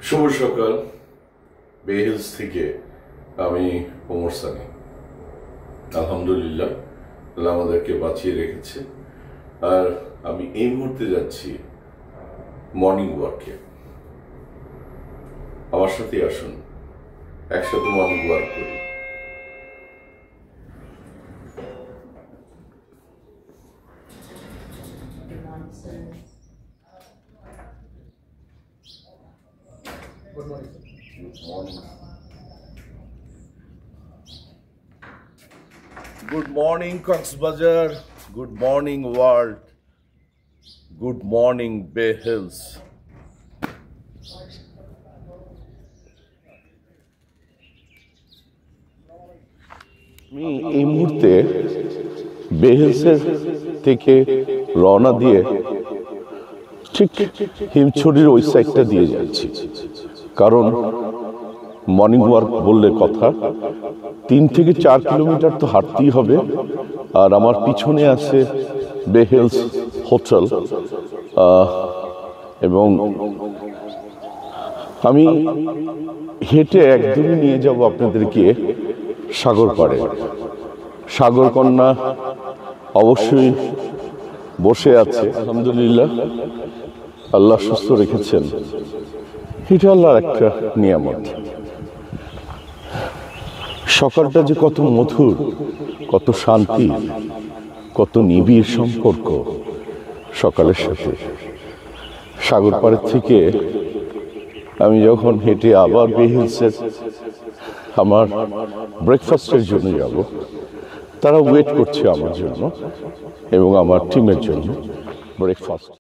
শুভ সকাল। বে হিলস থেকে আমি ওমর সানি। আলহামদুলিল্লাহ, আল্লাহ আমাদেরকে বাঁচিয়ে রেখেছে। আর আমি এই মুহূর্তে যাচ্ছি মর্নিং ওয়ার্কে। আমার সাথে আসুন, একসাথে মর্নিং ওয়ার্ক করি। Good morning. Good morning. Good morning, Coxbazar. Good morning, world. Good morning, Bay Hills. আমি এই মুহূর্তে বে হিলসের থেকে রওনা দিয়ে ঠিক হিমছড়ির ওই সাইডটা দিয়ে যাচ্ছি, কারণ মর্নিং ওয়ার্ক বললে কথা 3 থেকে 4 কিলোমিটার তো হাঁটতেই হবে। আর আমার পিছনে আছে বে হিলস হোটেল, এবং আমি হেঁটে একদমই নিয়ে যাব আপনাদেরকে সাগর পাড়ে। সাগরকন্যা অবশ্যই বসে আছে, আলহামদুলিল্লাহ আল্লাহ সুস্থ রেখেছেন। এটা আল্লাহর একটা নিয়ামত। সকালটা যে কত মধুর, কত শান্তি, কত নিবিড় সম্পর্ক সকালের সাথে। সাগর পাড়ের থেকে আমি যখন হেঁটে আবার বে হিলসের আমার ব্রেকফাস্টের জন্য যাব, তারা ওয়েট করছে আমার জন্য এবং আমার টিমের জন্য ব্রেকফাস্ট।